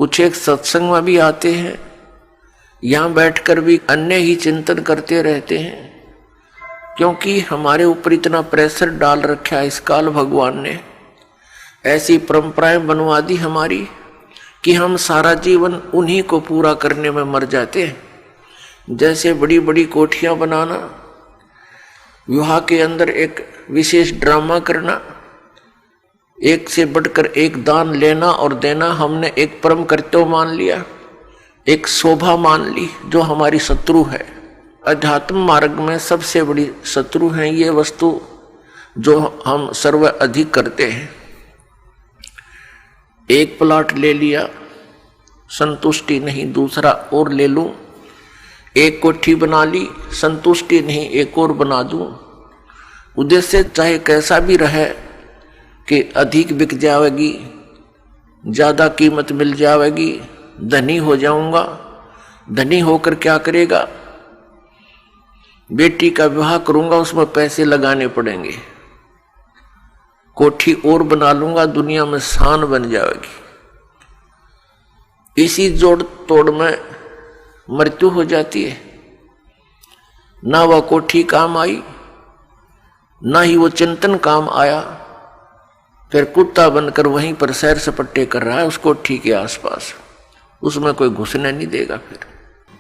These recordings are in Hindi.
कुछ एक सत्संग में भी आते हैं, यहाँ बैठकर भी अन्य ही चिंतन करते रहते हैं, क्योंकि हमारे ऊपर इतना प्रेशर डाल रखा है इस काल भगवान ने, ऐसी परंपराएं बनवा दी हमारी कि हम सारा जीवन उन्हीं को पूरा करने में मर जाते हैं। जैसे बड़ी बड़ी कोठियां बनाना, विवाह के अंदर एक विशेष ड्रामा करना, एक से बढ़कर एक दान लेना और देना हमने एक परम कर्तव्य मान लिया, एक शोभा मान ली जो हमारी शत्रु है। अध्यात्म मार्ग में सबसे बड़ी शत्रु है ये वस्तु जो हम सर्व अधिक करते हैं। एक प्लॉट ले लिया, संतुष्टि नहीं, दूसरा और ले लूं। एक कोठी बना ली, संतुष्टि नहीं, एक और बना दूं। उद्देश्य चाहे कैसा भी रहे कि अधिक बिक जाएगी, ज्यादा कीमत मिल जाएगी, धनी हो जाऊंगा। धनी होकर क्या करेगा? बेटी का विवाह करूंगा, उसमें पैसे लगाने पड़ेंगे। कोठी और बना लूंगा, दुनिया में शान बन जाएगी। इसी जोड़ तोड़ में मृत्यु हो जाती है। ना वह कोठी काम आई, ना ही वो चिंतन काम आया। फिर कुत्ता बनकर वहीं पर सैर सपट्टे कर रहा है उस कोठी के आसपास, उसमें कोई घुसने नहीं देगा। फिर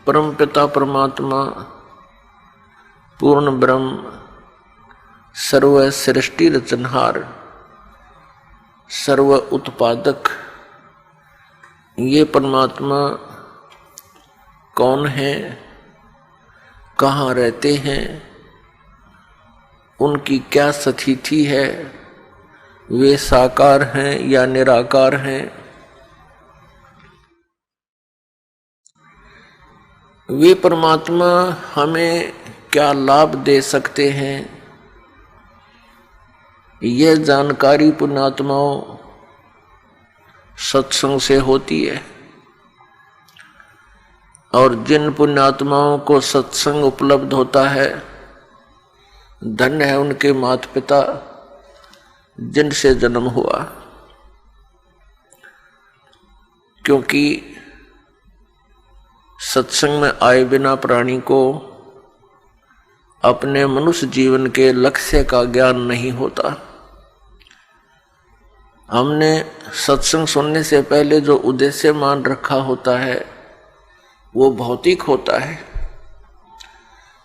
परम पिता परमात्मा पूर्ण ब्रह्म सर्व सृष्टि रचनहार सर्व उत्पादक, ये परमात्मा कौन है, कहाँ रहते हैं, उनकी क्या स्थिति है, वे साकार हैं या निराकार हैं, वे परमात्मा हमें क्या लाभ दे सकते हैं, यह जानकारी पुण्यात्माओं सत्संग से होती है। और जिन पुण्यात्माओं को सत्संग उपलब्ध होता है, धन्य है उनके माता पिता जिनसे जन्म हुआ, क्योंकि सत्संग में आए बिना प्राणी को अपने मनुष्य जीवन के लक्ष्य का ज्ञान नहीं होता। हमने सत्संग सुनने से पहले जो उद्देश्य मान रखा होता है वो भौतिक होता है।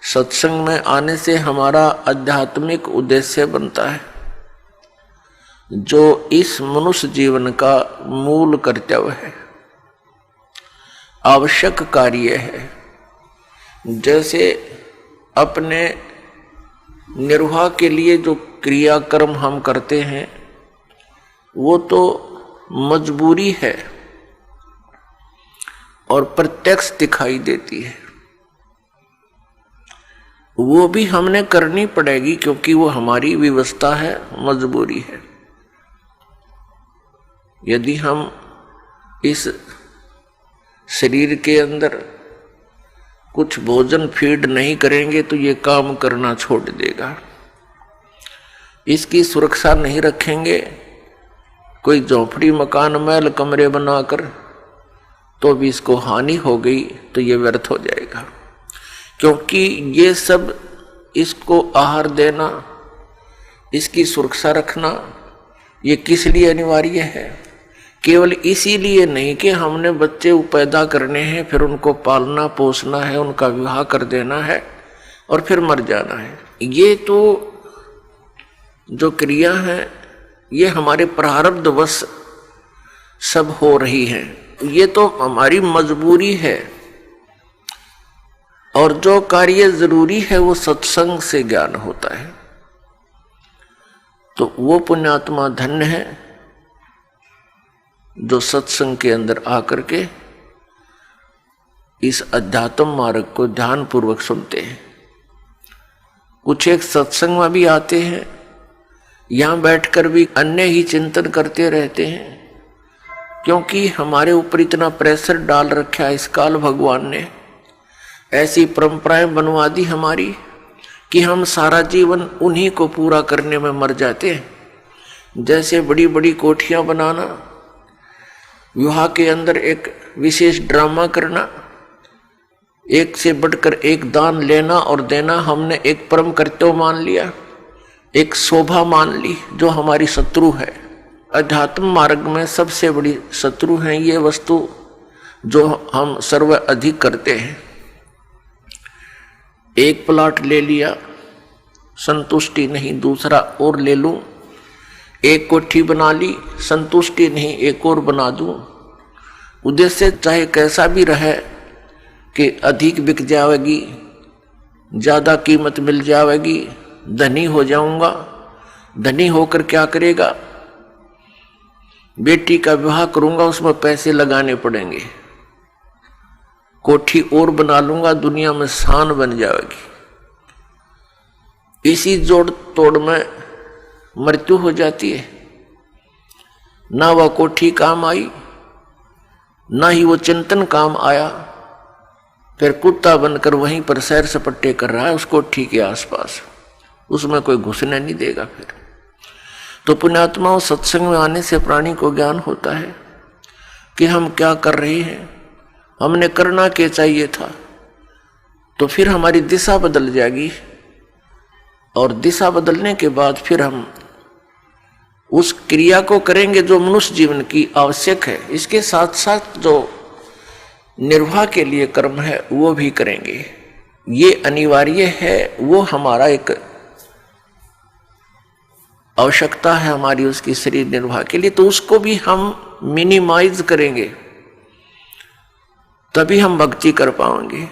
सत्संग में आने से हमारा आध्यात्मिक उद्देश्य बनता है, जो इस मनुष्य जीवन का मूल कर्तव्य है, आवश्यक कार्य है। जैसे अपने निर्वाह के लिए जो क्रियाकर्म हम करते हैं वो तो मजबूरी है और प्रत्यक्ष दिखाई देती है, वो भी हमने करनी पड़ेगी क्योंकि वो हमारी व्यवस्था है, मजबूरी है। यदि हम इस शरीर के अंदर कुछ भोजन फीड नहीं करेंगे तो ये काम करना छोड़ देगा। इसकी सुरक्षा नहीं रखेंगे, कोई झोपड़ी मकान महल कमरे बनाकर तो भी इसको हानि हो गई तो ये व्यर्थ हो जाएगा। क्योंकि ये सब इसको आहार देना, इसकी सुरक्षा रखना, ये किस लिए अनिवार्य है? केवल इसीलिए नहीं कि हमने बच्चे पैदा करने हैं, फिर उनको पालना पोसना है, उनका विवाह कर देना है और फिर मर जाना है। ये तो जो क्रिया है ये हमारे प्रारब्धवश सब हो रही है, ये तो हमारी मजबूरी है। और जो कार्य जरूरी है वो सत्संग से ज्ञान होता है। तो वो पुण्यात्मा धन्य है जो सत्संग के अंदर आकर के इस अध्यात्म मार्ग को ध्यान पूर्वक सुनते हैं। कुछ एक सत्संग में भी आते हैं, यहाँ बैठकर भी अन्य ही चिंतन करते रहते हैं, क्योंकि हमारे ऊपर इतना प्रेशर डाल रखा है इस काल भगवान ने, ऐसी परंपराएं बनवा दी हमारी कि हम सारा जीवन उन्हीं को पूरा करने में मर जाते हैं। जैसे बड़ी बड़ी कोठियां बनाना, विवाह के अंदर एक विशेष ड्रामा करना, एक से बढ़कर एक दान लेना और देना हमने एक परम कर्तव्य मान लिया, एक शोभा मान ली जो हमारी शत्रु है। अध्यात्म मार्ग में सबसे बड़ी शत्रु है ये वस्तु जो हम सर्व अधिक करते हैं। एक प्लॉट ले लिया, संतुष्टि नहीं, दूसरा और ले लूं। एक कोठी बना ली, संतुष्टि नहीं, एक और बना दूं। उद्देश्य चाहे कैसा भी रहे कि अधिक बिक जाएगी, ज्यादा कीमत मिल जाएगी, धनी हो जाऊंगा। धनी होकर क्या करेगा? बेटी का विवाह करूंगा, उसमें पैसे लगाने पड़ेंगे। कोठी और बना लूंगा, दुनिया में शान बन जाएगी। इसी जोड़ तोड़ में मृत्यु हो जाती है। ना वह कोठी काम आई, ना ही वो चिंतन काम आया। फिर कुत्ता बनकर वहीं पर सैर सपट्टे कर रहा है उस कोठी के आसपास, उसमें कोई घुसने नहीं देगा। फिर तो पुण्यात्माओं, सत्संग में आने से प्राणी को ज्ञान होता है कि हम क्या कर रहे हैं, हमने करना क्या चाहिए था। तो फिर हमारी दिशा बदल जाएगी और दिशा बदलने के बाद फिर हम उस क्रिया को करेंगे जो मनुष्य जीवन की आवश्यक है। इसके साथ साथ जो निर्वाह के लिए कर्म है वो भी करेंगे। ये अनिवार्य है, वो हमारा एक आवश्यकता है हमारी उसकी शरीर निर्वाह के लिए। तो उसको भी हम मिनिमाइज करेंगे, तभी हम भक्ति कर पाएंगे।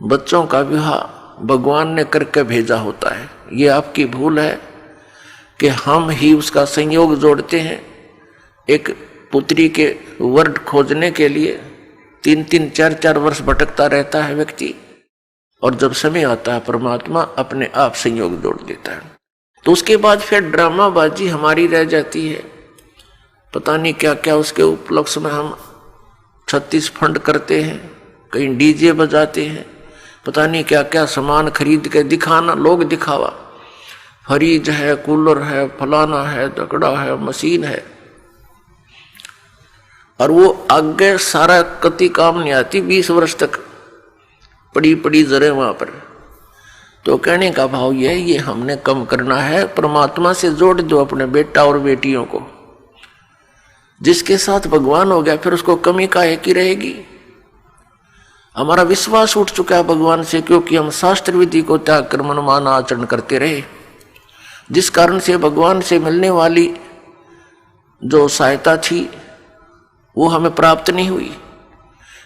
बच्चों का विवाह भगवान ने करके भेजा होता है। ये आपकी भूल है कि हम ही उसका संयोग जोड़ते हैं। एक पुत्री के वर खोजने के लिए 3-3, 4-4 वर्ष भटकता रहता है व्यक्ति, और जब समय आता है परमात्मा अपने आप संयोग जोड़ देता है। तो उसके बाद फिर ड्रामाबाजी हमारी रह जाती है। पता नहीं क्या क्या उसके उपलक्ष्य में हम 36 फंड करते हैं, कहीं डीजे बजाते हैं, पता नहीं क्या क्या सामान खरीद के दिखाना, लोग दिखावा। फ्रिज है, कूलर है, फलाना है, दकड़ा है, मशीन है, और वो आगे सारा कति काम नहीं आती। 20 वर्ष तक पड़ी पड़ी जरे वहां पर। तो कहने का भाव ये हमने कम करना है। परमात्मा से जोड़ दो अपने बेटा और बेटियों को। जिसके साथ भगवान हो गया फिर उसको कमी काहे की रहेगी। हमारा विश्वास उठ चुका है भगवान से, क्योंकि हम शास्त्र विधि को त्याग कर मनमाना आचरण करते रहे, जिस कारण से भगवान से मिलने वाली जो सहायता थी वो हमें प्राप्त नहीं हुई।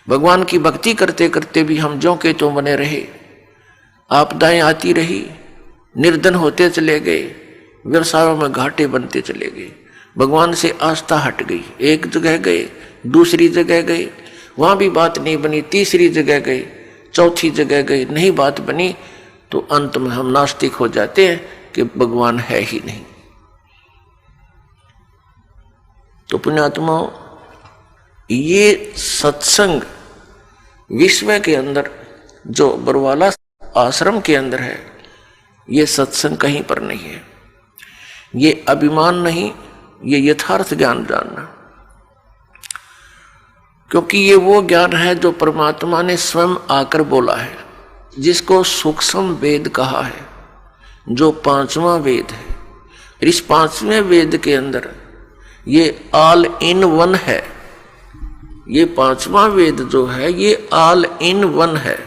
भगवान की भक्ति करते करते भी हम ज्यों के त्यों बने रहे। आपदाएं आती रही, निर्धन होते चले गए, व्यवसायों में घाटे बनते चले गए, भगवान से आस्था हट गई। एक जगह गए, दूसरी जगह गए, वहां भी बात नहीं बनी, तीसरी जगह गए, चौथी जगह गए, नहीं बात बनी, तो अंत में हम नास्तिक हो जाते हैं कि भगवान है ही नहीं। तो पुण्यात्माओं, ये सत्संग विश्व के अंदर जो बरवाला आश्रम के अंदर है, ये सत्संग कहीं पर नहीं है। ये अभिमान नहीं, ये यथार्थ ज्ञान जानना, क्योंकि ये वो ज्ञान है जो परमात्मा ने स्वयं आकर बोला है, जिसको सूक्ष्म वेद कहा है, जो 5वां वेद है। इस 5वें वेद के अंदर ये ऑल इन वन है। ये 5वां वेद जो है ये ऑल इन वन है।